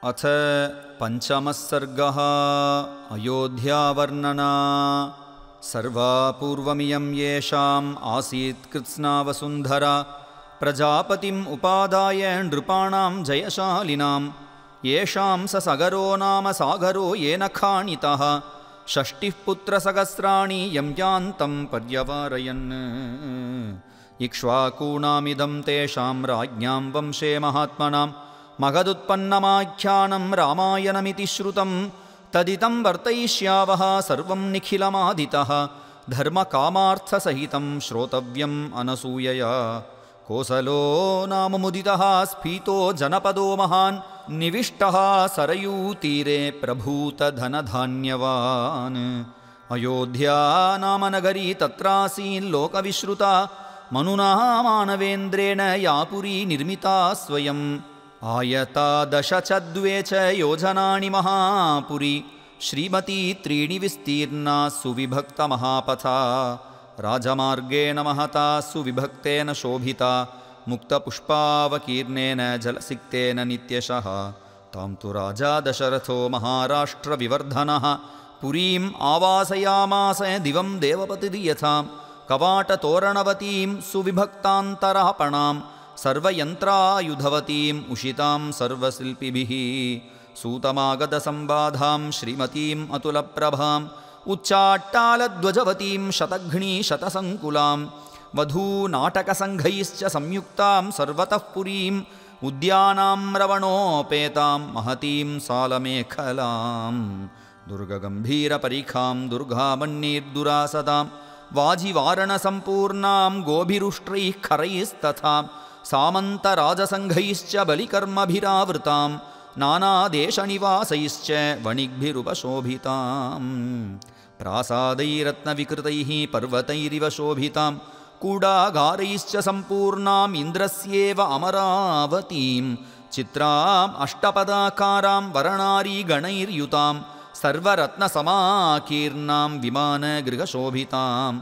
अथ पञ्चमः सर्गः अयोध्यावर्णना। सर्वा पूर्वमियं येषाम् आसीत् कृत्स्ना वसुन्धरा प्रजापतिम् उपादाय नृपाणां जयशालिनां येषां स सगरो नाम सागरो येन खाणितः षष्टिः पुत्रसहस्राणि यम्यान्तं पर्यवारयन् इक्ष्वाकूणामिदं तेषां राज्ञां वंशे महात्मनां महदुत्पन्नमाख्यानं रामायणमिति श्रुतं तदितं वर्तयिष्यावः सर्वं निखिलमादितः धर्मकामार्थसहितं श्रोतव्यम् अनसूयया। कोसलो नाम मुदितः स्फीतो जनपदो महान् निविष्टः सरयूतीरे प्रभूतधनधान्यवान् अयोध्या नाम नगरी तत्रासील्लोकविश्रुता मनुना मानवेन्द्रेण या पुरी निर्मिता स्वयम् आयता 10 च योजनानि महापुरी श्रीमती 3 विस्तीर्णा सुविभक्तमहापथा राजमार्गेण महता सुविभक्तेन शोभिता मुक्तपुष्पावकीर्णेन जलसिक्तेन नित्यशः तां तु राजा दशरथो महाराष्ट्रविवर्धनः पुरीम् आवासयामास दिवं देवपतिर्यथां कवाटतोरणवतीं सुविभक्तान्तरापणां सर्वयन्त्रायुधवतीम् उषितां सर्वशिल्पिभिः सूतमागतसंबाधां श्रीमतीम् अतुलप्रभाम् उच्चाट्टालध्वजवतीं शतघ्नी शतसङ्कुलां वधूनाटकसङ्घैश्च संयुक्तां सर्वतः पुरीम् उद्यानाम्रवणोपेतां महतीं सालमेखलां दुर्गगम्भीरपरिखां दुर्गामन्यैर्दुरासदां वाजिवारणसम्पूर्णां गोभिरुष्ट्रैः खरैस्तथा सामन्तराजसङ्घैश्च बलिकर्मभिरावृतां नानादेशनिवासैश्च वणिग्भिरुपशोभितां प्रासादैरत्नविकृतैः पर्वतैरिव शोभितां कूडागारैश्च सम्पूर्णाम् इन्द्रस्येव अमरावतीं चित्राम् अष्टपदाकारां वरणारीगणैर्युतां सर्वरत्नसमाकीर्णां विमानगृहशोभितां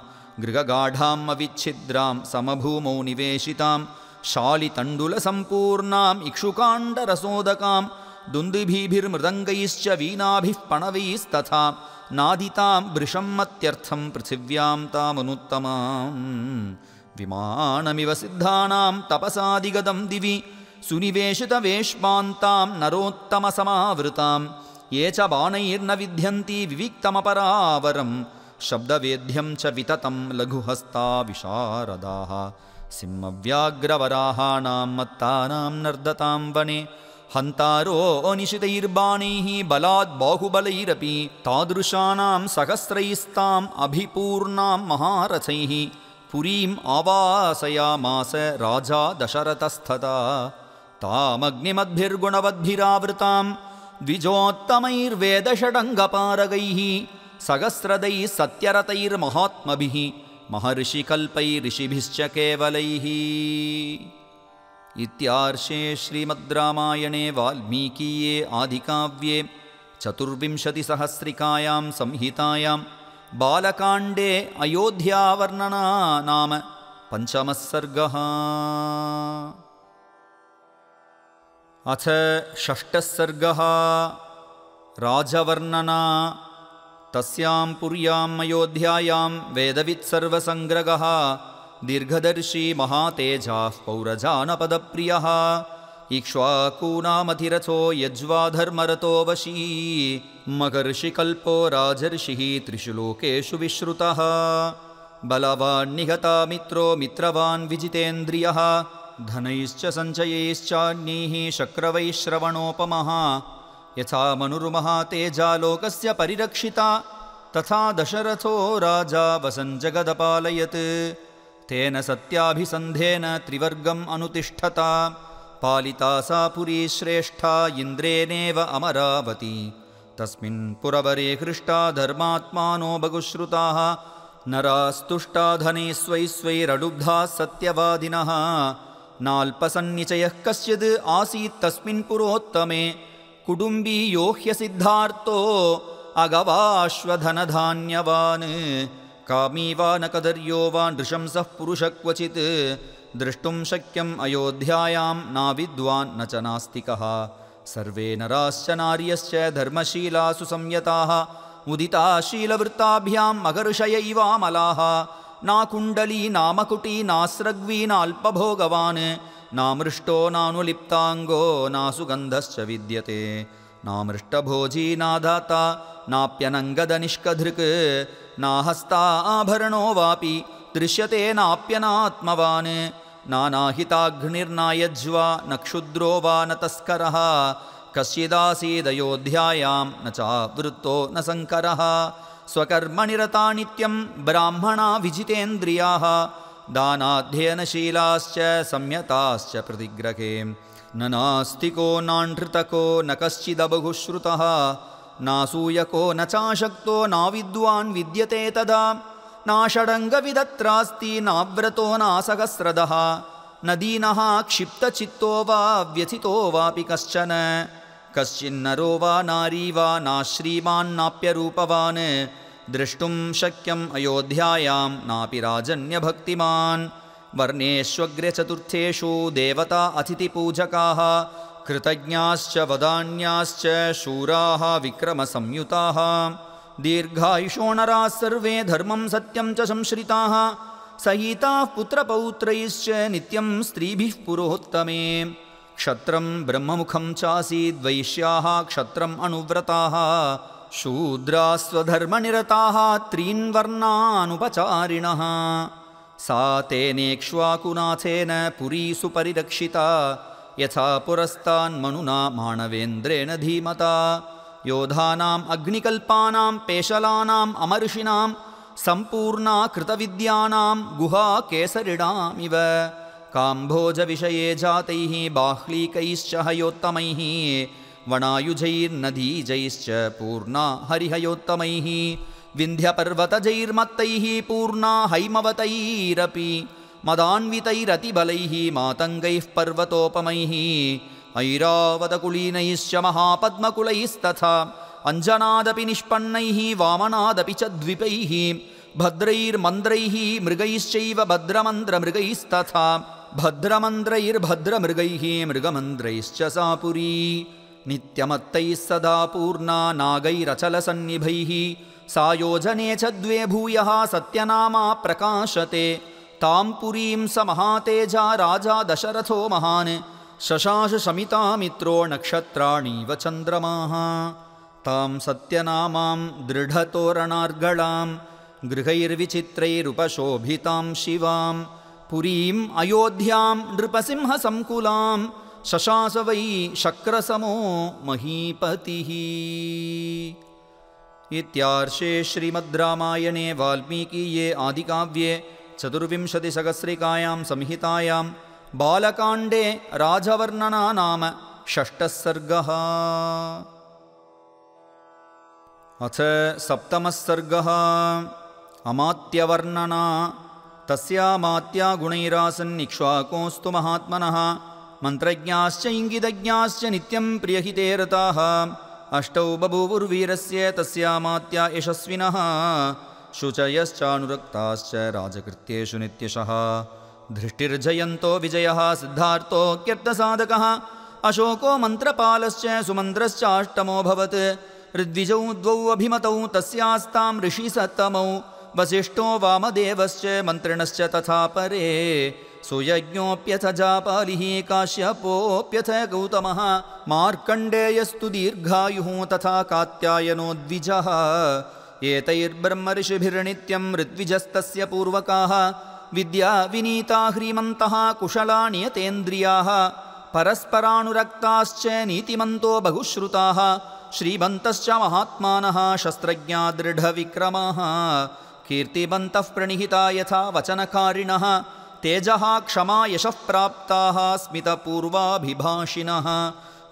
गृहगाढाम् अविच्छिद्रां समभूमौ निवेशितां शालितण्डुलसम्पूर्णाम् इक्षुकाण्डरसोदकां दुन्दुभिर्मृदङ्गैश्च वीणाभिः पणवैस्तथा नादितां वृषम्मत्यर्थं पृथिव्यां तामनुत्तमां विमानमिव सिद्धानां तपसादिगतं दिवि सुनिवेशितवेश्मान्तां नरोत्तमसमावृतां ये च बाणैर्न विध्यन्ति विविक्तमपरावरं शब्दवेद्यं च विततं लघुहस्ता विशारदाः सिंहव्याघ्रवराहाणां मत्तानां नर्दतां वने हन्तारो अनिशितैर्बाणैः बलात् बाहुबलैरपि तादृशानां सहस्रैस्ताम् अभिपूर्णां महारथैः पुरीम् आवासयामास राजा दशरथस्तथा तामग्निमद्भिर्गुणवद्भिरावृतां द्विजोत्तमैर्वेदषडङ्गपारगैः सहस्रदैः सत्यरतैर्महात्मभिः महर्षिकल्पैऋषिभिश्च केवलैः। इत्यार्षे श्रीमद् रामायणे वाल्मीकीये आदिकाव्ये चतुर्विंशतिसहस्रिकायां संहितायां बालकाण्डे अयोध्यावर्णना नाम पञ्चमः सर्गः। अथ षष्ठः सर्गः राजवर्णना। तस्यां पुर्याम् अयोध्यायां वेदवित्सर्वसङ्ग्रगः दीर्घदर्शी महातेजाः पौरजानपदप्रियः इक्ष्वाकूनामतिरथो यज्वाधर्मरतो वशी महर्षिकल्पो राजर्षिः 3 लोकेषु विश्रुतः बलवान्निहता मित्रो मित्रवान् विजितेन्द्रियः धनैश्च सञ्चयैश्चान्यैः शक्रवैश्रवणोपमः यथा मनुर्महातेजा लोकस्य परिरक्षिता तथा दशरथो राजा वसञ्जगदपालयत् तेन सत्याभिसन्धेन त्रिवर्गम् अनुतिष्ठता पालिता सा पुरी श्रेष्ठा इन्द्रेणेव अमरावती तस्मिन् पुरवरे हृष्टा धर्मात्मानो बहुश्रुताः नरास्तुष्टा धने स्वैरडुब्धाः सत्यवादिनः नाल्पसन्निचयः कश्चिद् आसीत् तस्मिन् पुरोत्तमे कुटुम्बी यो ह्यसिद्धार्थो अगवाश्वधनधान्यवान् कामी वा न कदर्यो वा नृशंसः पुरुषः क्वचित् द्रष्टुं शक्यम् अयोध्यायां नाविद्वान् न च नास्तिकः सर्वे नराश्च नार्यश्च धर्मशीलासु संयताः उदिता शीलवृत्ताभ्यां मगर्षय इवामलाः नाकुण्डली नामकुटी नास्रग्वी नाल्पभोगवान् नामृष्टो नानुलिप्ताङ्गो नासुगन्धश्च विद्यते नामृष्टभोजी नाधाता नाप्यनङ्गदनिष्कधृक् नाहस्ता आभरणो वापि दृश्यते नाप्यनात्मवान् नानाहिताग्निर्नायज्वा न क्षुद्रो वा न तस्करः कश्चिदासीदयोध्यायां न चावृत्तो न शङ्करः स्वकर्मनिरता नित्यं ब्राह्मणा विजितेन्द्रियाः दानाध्ययनशीलाश्च संयताश्च प्रतिग्रहे न नास्तिको नानृतको न कश्चिदबहुश्रुतः नासूयको न चाशक्तो नाविद्वान् विद्यते तदा नाषडङ्गविदत्रास्ति नाव्रतो नासहस्रदः न दीनः क्षिप्तचित्तो वा व्यथितो वापि कश्चन कश्चिन्नरो वा नारी वा नाश्रीमान्नाप्यरूपवान् द्रष्टुं शक्यम् अयोध्यायां नापि राजन्यभक्तिमान् वर्णेष्वग्रे चतुर्थेषु देवता अतिथिपूजकाः कृतज्ञाश्च वदान्याश्च शूराः विक्रमसंयुताः दीर्घायुषो नराः सर्वे धर्मं सत्यं च संश्रिताः सहिताः पुत्रपौत्रैश्च नित्यं स्त्रीभिः पुरोत्तमे क्षत्रं ब्रह्ममुखं चासीद्वैश्याः क्षत्रम् अनुव्रताः शूद्राः स्वधर्मनिरताः त्रीन् वर्णानुपचारिणः सा तेनेक्ष्वाकुनाथेन पुरी सुपरिरक्षिता यथा पुरस्तान्मनुना माणवेन्द्रेण धीमता योधानाम् अग्निकल्पानां पेशलानाम् अमर्षिणां सम्पूर्णा कृतविद्यानां गुहा केसरिणामिव काम्भोजविषये जातैः बाह्लीकैश्च हयोत्तमैः वनायुजैर्नदीजैश्च पूर्णा हरिहयोत्तमैः विन्ध्यपर्वतजैर्मत्तैः पूर्णा हैमवतैरपि मदान्वितैरतिबलैः मातङ्गैः पर्वतोपमैः ऐरावतकुलीनैश्च महापद्मकुलैस्तथा अञ्जनादपि निष्पन्नैः वामनादपि च द्विपैः भद्रैर्मन्द्रैः मृगैश्चैव भद्रमन्द्रमृगैस्तथा भद्रमन्द्रैर्भद्रमृगैः मृगमन्द्रैश्च सा पुरी नित्यमत्तैः सदा पूर्णा नागैरचलसन्निभैः सा योजने च द्वे भूयः सत्यनामा प्रकाशते तां पुरीं स महातेजा राजा दशरथो महान् शशाश शमितामित्रो नक्षत्राणीव चन्द्रमाः तां सत्यनामां दृढतोरणार्गळां गृहैर्विचित्रैरुपशोभितां शिवां पुरीम् अयोध्यां नृपसिंहसङ्कुलां शशास वै शक्रसमो महीपतिः। इत्यार्षे श्रीमद् रामायणे वाल्मीकीये आदिकाव्ये चतुर्विंशतिसहस्रिकायां संहितायां बालकाण्डे राजवर्णना नाम षष्ठः सर्गः। अथ सप्तमः सर्गः। अमात्यवर्णना। तस्यामात्या गुणैरासन्निक्ष्वाकोऽस्तु महात्मनः मन्त्रज्ञाश्च इंगितज्ञाश्च नित्यं प्रियहिते रताः अष्टौ बभूवुर्वीरस्य तस्यामात्या यशस्विनः शुचयश्चानुरक्ताश्च राजकृत्येषु नित्यशः धृष्टिर्जयन्तो विजयः सिद्धार्थो कीर्तसाधकः अशोको मन्त्रपालश्च सुमन्त्रश्चाष्टमोऽभवत् ऋद्विजौ द्वौ अभिमतौ तस्यास्तां ऋषिसत्तमौ वसिष्ठो वामदेवश्च मन्त्रिणश्च तथा परे सुयज्ञोऽप्यथ जापालिः काश्यपोऽप्यथ गौतमः मार्कण्डेयस्तु दीर्घायुः तथा कात्यायनो द्विजः एतैर्ब्रह्मऋषिभिर्नित्यं ऋत्विजस्तस्य पूर्वकाः विद्या विनीता ह्रीमन्तः कुशला नियतेन्द्रियाः परस्परानुरक्ताश्च नीतिमन्तो बहुश्रुताः श्रीमन्तश्च महात्मानः शस्त्रज्ञा दृढविक्रमाः कीर्तिमन्तः प्रणिहिता यथा वचनकारिणः तेजः क्षमा यशः प्राप्ताः स्मितपूर्वाभिभाषिणः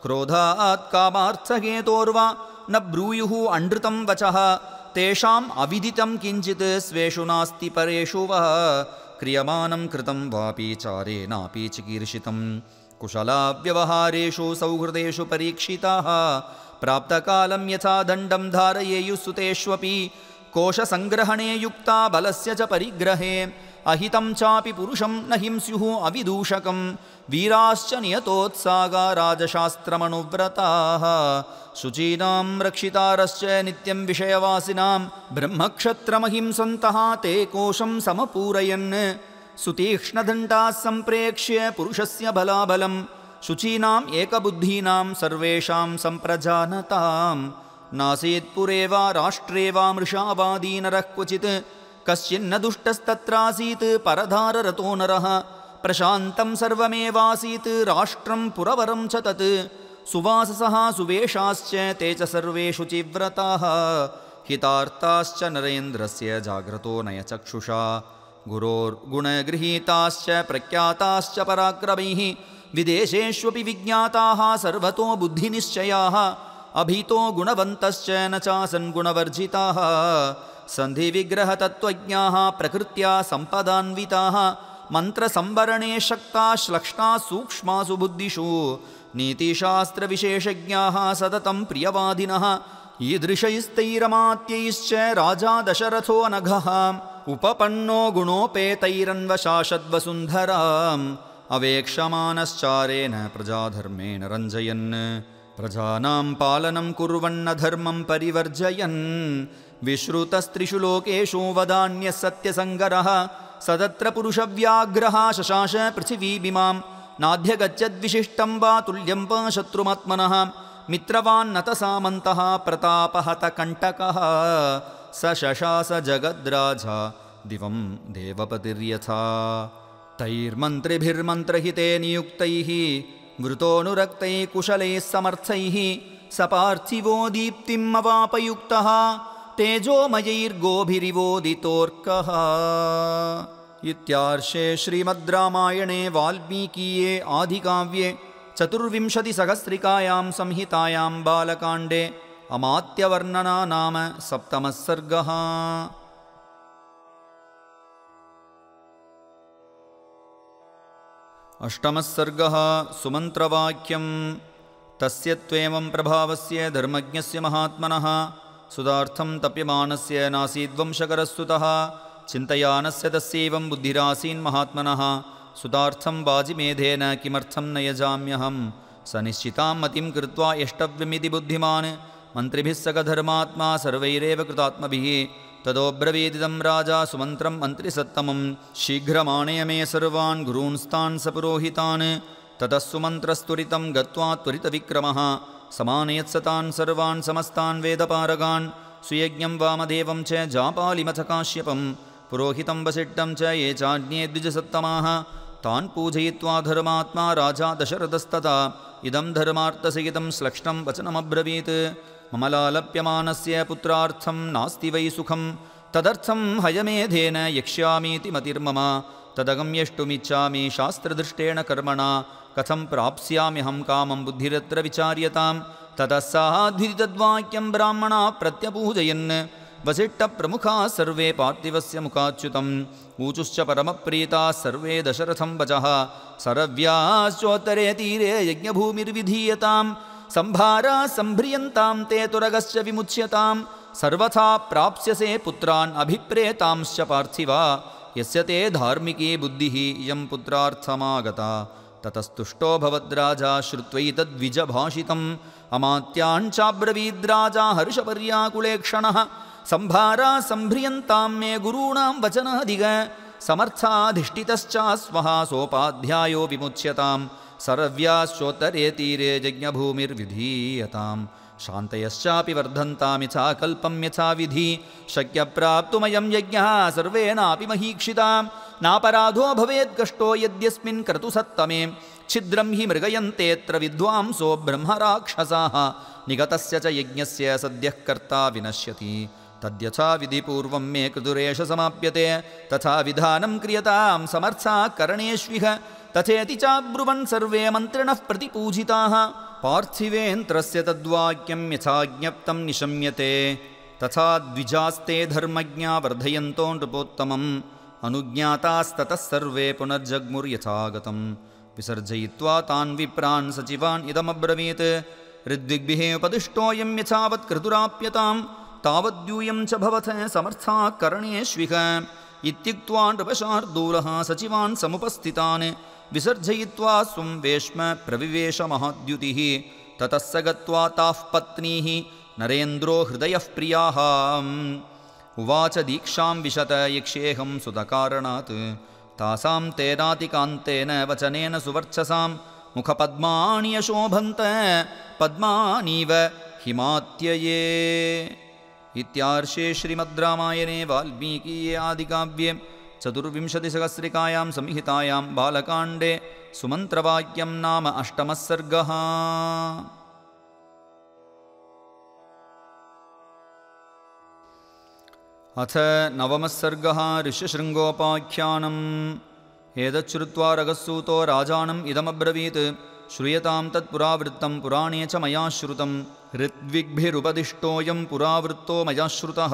क्रोधात् कामार्थहेतोर्वा न ब्रूयुः अनृतं वचः तेषाम् अविदितं किञ्चित् स्वेषु नास्ति परेषु वः क्रियमाणं कृतं वापि चारेणापि चिकीर्षितं कुशलाव्यवहारेषु सौहृदेषु परीक्षिताः प्राप्तकालं यथा दण्डं धारयेयुः सुतेष्वपि कोशसङ्ग्रहणे युक्ता बलस्य च परिग्रहे अहितं चापि पुरुषं न हिंस्युः अविदूषकं वीराश्च नियतोत्सागा राजशास्त्रमनुव्रताः शुचीनां रक्षितारश्च नित्यं विषयवासिनां ब्रह्मक्षत्रमहिंसन्तः ते कोशं समपूरयन् सुतीक्ष्णदण्डाः सम्प्रेक्ष्य पुरुषस्य बलाबलं शुचीनाम् एकबुद्धीनां सर्वेषां सम्प्रजानतां नासीत्पुरे वा राष्ट्रे वा मृषा वा दीनरः क्वचित् कश्चिन्न दुष्टस्तत्रासीत् परधाररतो नरः प्रशान्तं सर्वमेवासीत् राष्ट्रं पुरवरं च तत् सुवाससः सुवेशाश्च ते च सर्वे शुचिव्रताः हितार्ताश्च नरेन्द्रस्य जाग्रतो नयचक्षुषा गुरोर्गुणगृहीताश्च प्रख्याताश्च पराक्रमैः विदेशेष्वपि विज्ञाताः सर्वतो बुद्धिनिश्चयाः अभीतो गुणवन्तश्च न चासन् गुणवर्जिताः सन्धिविग्रहतत्त्वज्ञाः प्रकृत्या सम्पदान्विताः मन्त्रसंवरणे शक्ताः श्लक्ष्णाः सूक्ष्मासु बुद्धिषु नीतिशास्त्रविशेषज्ञाः सततं प्रियवादिनः ईदृशैस्तैरमात्यैश्च राजा दशरथो नघः उपपन्नो गुणोपेतैरन्वशाशद्वसुन्धराम् अवेक्षमानश्चारेण प्रजाधर्मेण रञ्जयन् प्रजानां पालनं कुर्वन्न धर्मं परिवर्जयन् विश्रुतस्त्रिषु लोकेषु वदान्यः सत्यसङ्गरः सदत्र पुरुषव्याघ्रः शशाश पृथिवीमिमां नाध्यगच्छद्विशिष्टं वा तुल्यं वा शत्रुमात्मनः मित्रवान्नत सामन्तः प्रतापहतकण्टकः स शशास जगद्राजा दिवं देवपतिर्यथा तैर्मन्त्रिभिर्मन्त्रहिते नियुक्तैः वृतोऽनुरक्तैः कुशलैः समर्थैः स पार्थिवो दीप्तिम् अवापयुक्तः तेजोमयैर्गोभिरिवोदितोऽर्कः। इत्यार्षे श्रीमद् रामायणे वाल्मीकीये आदिकाव्ये चतुर्विंशतिसहस्रिकायां संहितायां बालकाण्डे अमात्यवर्णना नाम सप्तमः सर्गः। अष्टमः सर्गः सुमन्त्रवाक्यं तस्य त्वेवं प्रभावस्य धर्मज्ञस्य महात्मनः सुधार्थं तप्यमानस्य नासीद्वंशकरस्तुतः चिन्तयानस्य तस्यैवं बुद्धिरासीन् महात्मनः सुधार्थं वाजिमेधेन किमर्थं न यजाम्यहं स निश्चितां मतिं कृत्वा यष्टव्यमिति बुद्धिमान् मन्त्रिभिः सकधर्मात्मा सर्वैरेव कृतात्मभिः तदोब्रवीदिदं राजा सुमन्त्रं मन्त्रिसत्तमं शीघ्रमाणय मे सर्वान् गुरूंस्तान् सपुरोहितान् ततः सुमन्त्रस्तुरितं गत्वा त्वरितविक्रमः समानयत्सतान् सर्वान् समस्तान् वेदपारगान् सुयज्ञं वामदेवं च जापालिमथ काश्यपं पुरोहितं वसिष्ठं च ये चाज्ञे द्विजसत्तमाः तान् पूजयित्वा धर्मात्मा राजा दशरथस्तथा इदं धर्मार्थसहितं श्लक्ष्णं वचनमब्रवीत् मम लालप्यमानस्य पुत्रार्थं नास्ति वै सुखं तदर्थं हयमेधेन यक्ष्यामीति मतिर्मम तदगम्यष्टुमिच्छामि शास्त्रदृष्टेन कर्मणा कथं प्राप्स्याम्यहं कामं बुद्धिरत्र विचार्यतां ततः साध्वितद्वाक्यं ब्राह्मणा प्रत्यपूजयन् वसिष्ठप्रमुखाः सर्वे पार्थिवस्य मुखाच्युतम् ऊचुश्च परमप्रीताः सर्वे दशरथं वचः सरव्याश्चोत्तरे तीरे यज्ञभूमिर्विधीयतां सम्भारा सम्भ्रियन्तां ते तुरगश्च विमुच्यतां सर्वथा प्राप्स्यसे पुत्रान् अभिप्रेतांश्च पार्थिवा यस्य ते धार्मिकी बुद्धिः इयं पुत्रार्थमागता ततस्तुष्टो भवद्राजा श्रुत्वैतद्विजभाषितम् अमात्याञ्चाब्रवीद्राजा हर्षपर्याकुलेक्षणः सम्भारा सम्भ्रियन्तां मे गुरूणां वचनादिग समर्थाधिष्ठितश्च स्वः सोपाध्यायो विमुच्यतां सरव्याश्चोत्तरे तीरे यज्ञभूमिर्विधीयतां शान्तयश्चापि वर्धन्तामिथा कल्पं यथा विधि शक्यप्राप्तुमयं यज्ञः सर्वेणापि महीक्षितां नापराधो भवेत् कष्टो यद्यस्मिन् क्रतुसत्तमे छिद्रं हि मृगयन्तेऽत्र विद्वांसो ब्रह्मराक्षसाः निगतस्य च यज्ञस्य सद्यः कर्ता विनश्यति तद्यथा विधिपूर्वं मे कृतुरेष समाप्यते तथा विधानं क्रियतां समर्थाः करणेष्विह तथेति चाब्रुवन् सर्वे मन्त्रिणः प्रतिपूजिताः पार्थिवेन्द्रस्य तद्वाक्यं यथा ज्ञप्तं निशम्यते तथा द्विजास्ते धर्मज्ञा वर्धयन्तो नृपोत्तमम् अनुज्ञातास्ततः सर्वे पुनर्जग्मुर्यथागतं विसर्जयित्वा तान् विप्रान् सचिवान् इदमब्रवीत् ऋद्विग्भिः उपदिष्टोऽयं यथावत् क्रतुराप्यतां तावद्यूयं च भवथ समर्थाः करणेष्विह इत्युक्त्वा नृपशार्दूलः सचिवान् समुपस्थितान् विसर्जयित्वा स्वं वेश्म प्रविवेश महाद्युतिः। ततः स गत्वा ताः पत्नीः नरेन्द्रो हृदयः प्रियाः उवाच दीक्षां विशत यक्ष्येऽहं सुतकारणात् तासां तेनातिकान्तेन वचनेन सुवर्चसां मुखपद्मानि यशोभन्त पद्मानीव हिमात्यये। इत्यार्षे श्रीमद्रामायणे वाल्मीकीये आदिकाव्ये चतुर्विंशतिसहस्रिकायां संहितायां बालकाण्डे सुमन्त्रवाक्यं नाम अष्टमः सर्गः। अथ नवमः सर्गः ऋष्यशृङ्गोपाख्यानम्। एतच्छ्रुत्वा रघुसूतो राजानम् इदमब्रवीत् श्रूयतां तत्पुरावृत्तं पुराणे च मया श्रुतं ऋत्विग्भिरुपदिष्टोऽयं पुरावृत्तो मया श्रुतः।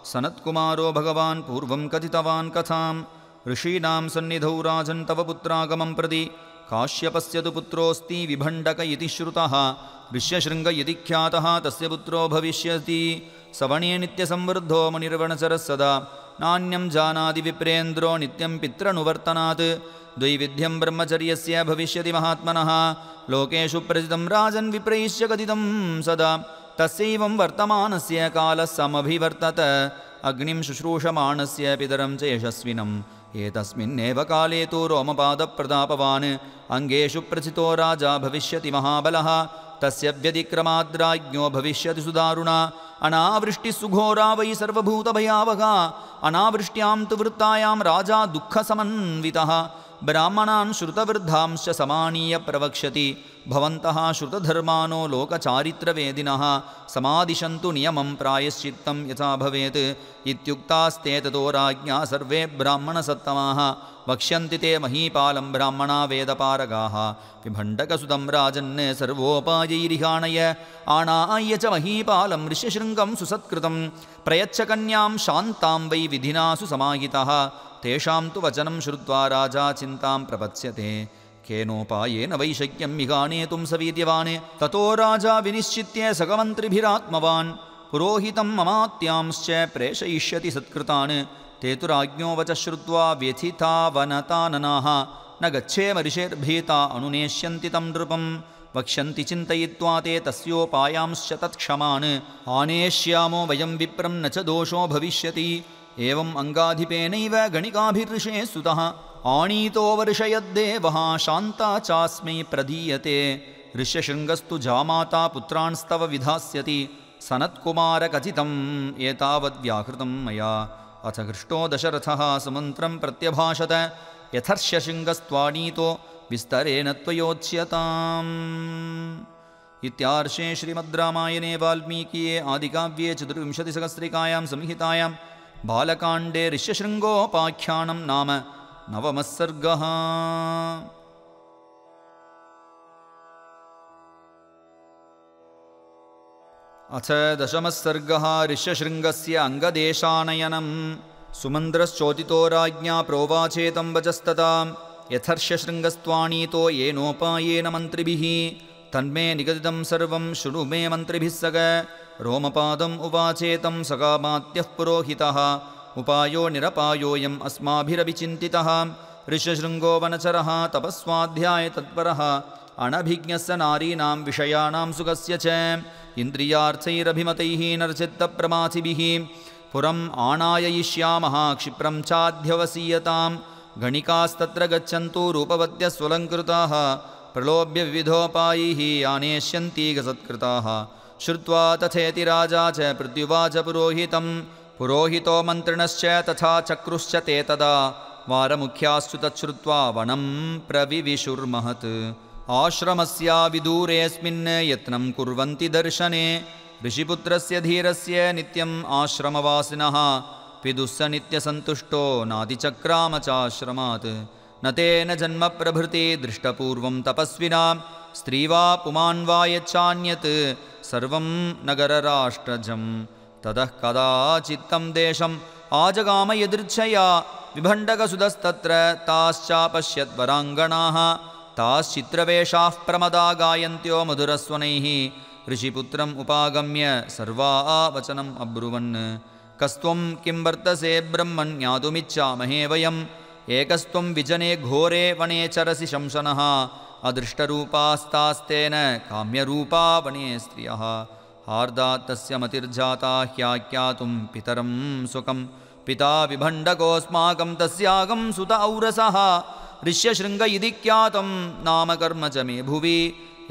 सनत्कुमारो भगवान् पूर्वं कथितवान् कथां ऋषीणां सन्निधौ राजन् तव पुत्रागमं प्रति काश्यपस्य तु पुत्रोऽस्ति विभण्डक इति श्रुतः। ऋष्यशृङ्ग इति ख्यातः तस्य पुत्रो भविष्यति। सवणे नित्यसंवृद्धो मुनिर्वणचरः सदा नान्यं जानाति विप्रेन्द्रो नित्यं पितृनुवर्तनात्। द्वैविध्यं ब्रह्मचर्यस्य भविष्यति महात्मनः लोकेषु प्रसिद्धं राजन् विप्रैश्च कथितं सदा। तस्यैवं वर्तमानस्य कालः समभिवर्तत अग्निं शुश्रूषमाणस्य पितरं च यशस्विनम्। एतस्मिन्नेव काले तु रोमपादप्रतापवान् अङ्गेषु प्रथितो राजा भविष्यति महाबलः। तस्य व्यतिक्रमाद्राज्ञो भविष्यति सुदारुणा। अनावृष्टिः सुघोरा वै सर्वभूतभयावहा। अनावृष्ट्यां तु वृत्तायां राजा दुःखसमन्वितः ब्राह्मणान् श्रुतवृद्धांश्च समानीय प्रवक्ष्यति। भवन्तः श्रुतधर्मानो लोकचारित्रवेदिनः समादिशन्तु नियमं प्रायश्चित्तं यथा भवेत्। इत्युक्तास्ते ततो राज्ञा सर्वे ब्राह्मणसत्तमाः वक्ष्यन्ति ते महीपालं ब्राह्मणा वेदपारगाः। विभण्डकसुतं राजन् सर्वोपायैरिहाणय आणाय्य च महीपालं ऋष्यशृङ्गं सुसत्कृतं प्रयच्छ कन्यां शान्तां वै विधिना सुसमाहितः। तेषां तु वचनं श्रुत्वा राजा चिन्तां प्रपत्स्यते केनोपायेन वै शक्यं मिहानेतुं सवीर्यवान्। ततो राजा विनिश्चित्य सकमन्त्रिभिरात्मवान् पुरोहितं ममात्यांश्च प्रेषयिष्यति सत्कृतान्। ते तु राज्ञो वचः श्रुत्वा व्यथिता वनताननाः न गच्छेम ऋषेर्भीता अनुनेष्यन्ति तं नृपं। वक्ष्यन्ति चिन्तयित्वा ते तस्योपायांश्च तत्क्षमान्। आनेष्यामो वयं विप्रं न च दोषो भविष्यति। एवम् अङ्गाधिपेनैव गणिकाभिर्षे सुतः आनीतो वर्षयद्देवः शान्ता चास्मै प्रदीयते। ऋष्यशृङ्गस्तु जामाता पुत्रांस्तव विधास्यति। सनत्कुमारकथितम् एतावद्व्याहृतं मया। अथ हृष्टो दशरथः सुमन्त्रं प्रत्यभाषत यथर्ष्यशृङ्गस्त्वानीतो विस्तरेण त्वयोच्यताम्। इत्यार्षे श्रीमद्रामायणे वाल्मीकीये आदिकाव्ये चतुर्विंशतिसहस्रिकायां संहितायां बालकाण्डे ऋष्यशृङ्गोपाख्यानं नाम नवमः सर्गः। अथ दशमः सर्गः ऋष्यशृङ्गस्य अङ्गदेशानयनं। सुमन्त्रश्चोदितो राज्ञा प्रोवाचेतं वचस्तदा यथर्ष्यशृङ्गस्त्वानीतो येनोपायेन मन्त्रिभिः तन्मे निगदितं सर्वं शृणु मे मन्त्रिभिः सग। रोमपादम् उवाचेतं सकामात्यः पुरोहितः उपायो निरपायोऽयम् अस्माभिरभिचिन्तितः। ऋष्यशृङ्गो वनचरः तपस्वाध्याय तत्परः अनभिज्ञस्य नारीणां विषयाणां सुखस्य च इन्द्रियार्थैरभिमतैः नरचित्तप्रमाथिभिः पुरम् आनाययिष्यामः क्षिप्रं चाध्यवसीयतां। गणिकास्तत्र गच्छन्तु रूपवत्यः स्वलङ्कृताः प्रलोभ्य विविधोपायैः आनेष्यन्ति गसत्कृताः। श्रुत्वा तथेति राजा च प्रत्युवाच पुरोहितं। पुरोहितो मन्त्रिणश्च तथा चक्रुश्च ते तदा वारमुख्याश्च तच्छ्रुत्वा वनं प्रविविशुर्महत्। आश्रमस्य विदूरेऽस्मिन् यत्नं कुर्वन्ति दर्शने ऋषिपुत्रस्य धीरस्य नित्यम् आश्रमवासिनः पिदुस्स नित्यसन्तुष्टो नादिचक्राम चाश्रमात्। न तेन जन्म प्रभृति दृष्टपूर्वं तपस्विना स्त्री वा पुमान् वा यच्छान्यत् सर्वं नगरराष्ट्रजं। ततः कदाचित्तं देशम् आजगाम यदृच्छया विभण्डकसुतस्तत्र ताश्चापश्यद्वराङ्गणाः ताश्चित्रवेषाः प्रमदा गायन्त्यो मधुरस्वनैः ऋषिपुत्रम् उपागम्य सर्वा वचनम् अब्रुवन्। कस्त्वं किं वर्तसे ब्रह्मन् ज्ञातुमिच्छामहे वयम् एकस्त्वं विजने घोरे वने चरसि शंसनः अदृष्टरूपास्तास्तेन काम्यरूपा वने स्त्रियः हार्दा तस्य मतिर्जाता ह्याख्यातुं पितरं सुखं पिता विभण्डकोऽस्माकं तस्यागं सुत औरसः ऋष्यशृङ्ग इति ख्यातं नाम कर्म च मे भुवि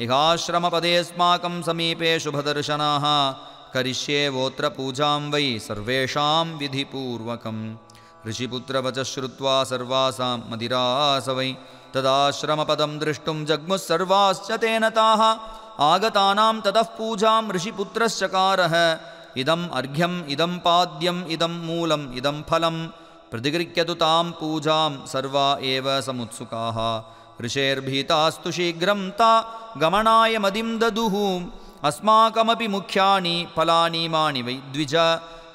इहाश्रमपदेऽस्माकं समीपे शुभदर्शनाः करिष्येवोऽत्र पूजां वै सर्वेषां विधिपूर्वकम् ऋषिपुत्रवचः श्रुत्वा सर्वासां मदिरास वै तदाश्रमपदं द्रष्टुं जग्मुः सर्वाश्च तेन ताः आगतानां ततः पूजां ऋषिपुत्रश्चकारः इदम् अर्घ्यम् इदं पाद्यम् इदं मूलम् इदं फलं प्रतिगृह्यतु तां पूजां सर्वा एव समुत्सुकाः ऋषेर्भीतास्तु शीघ्रं ता गमनाय मदिं ददुः अस्माकमपि मुख्यानि फलानीमानि वै द्विज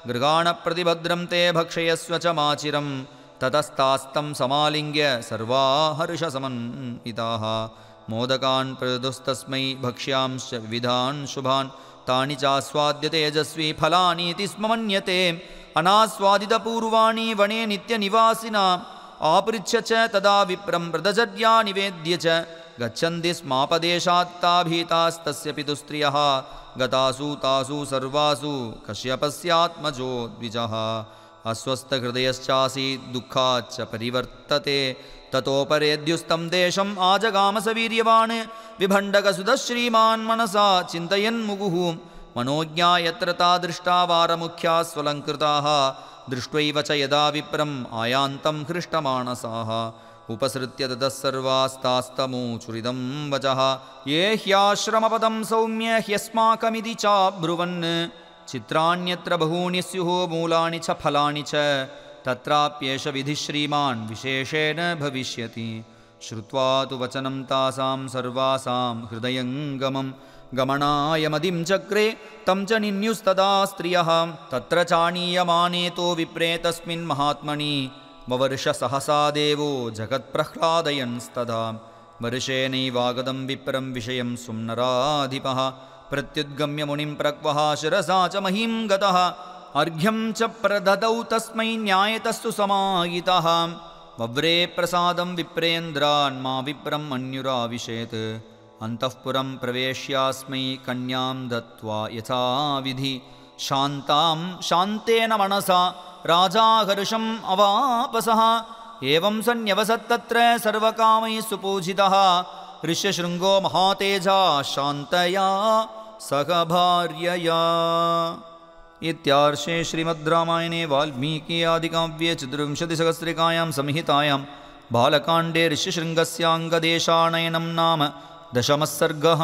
गृगाणप्रतिभद्रं ते भक्षयस्व च माचिरं ततस्तास्तं समालिङ्ग्य सर्वा हर्षसमन्विताः मोदकान् प्रददुस्तस्मै भक्ष्यांश्च विविधान् शुभान् तानि चास्वाद्य तेजस्वी फलानीति स्म मन्यते अनास्वादितपूर्वाणि वने नित्यनिवासिना आपृच्छ च तदा विप्रं व्रतचर्या निवेद्य च गच्छन्ति स्मापदेशात्ताभीतास्तस्य पितुस्त्रियः गतासु तासु सर्वासु कश्यपस्यात्मजो द्विजः अस्वस्थहृदयश्चासीत् दुःखाच्च परिवर्तते ततोपरेद्युस्तं देशम् आजगामसवीर्यवान् विभण्डकसुतः श्रीमान् मनसा चिन्तयन्मुहुः मनोज्ञा यत्र ता दृष्टा वारमुख्या स्वलङ्कृताः दृष्ट्वैव च यदा विप्रम् आयान्तं हृष्टमानसाः उपसृत्य ततः सर्वास्तास्तमूचुरिदं वचः ये ह्याश्रमपदं सौम्य ह्यस्माकमिति चाब्रुवन् चित्राण्यत्र बहूनि स्युः मूलानि च फलानि च तत्राप्येष विधिः श्रीमान् विशेषेण भविष्यति श्रुत्वा तु वचनं तासां सर्वासां हृदयङ्गमं गमनाय मदिं चक्रे तं च निन्युस्तदा स्त्रियः तत्र चाणीयमानेतो विप्रे तस्मिन् महात्मनि ववर्ष सहसा देवो जगत्प्रह्लादयन्स्तदा वर्षेणैवागतं विप्रं विषयं सुम्नराधिपः प्रत्युद्गम्य मुनिं प्रक्वः शिरसा च महीं गतः अर्घ्यं च प्रददौ तस्मै न्यायतस्तु समाहितः वव्रे प्रसादं विप्रेन्द्रान्मा विप्रम् अन्युराविशेत् अन्तःपुरं प्रवेश्यास्मै कन्यां दत्त्वा यथाविधि शान्तेन मनसा राजा हर्षम् अवापसः एवं सन्न्यवसत्तत्र सर्वकामैः सुपूजितः ऋष्यशृङ्गो महातेजा शान्तया सह भार्यया। इत्यार्षे श्रीमद्रामायणे वाल्मीकि आदिकाव्ये चतुर्विंशतिसहस्रिकायां संहितायां बालकाण्डे ऋष्यशृङ्गस्याङ्गदेशानयनं नाम दशमः सर्गः।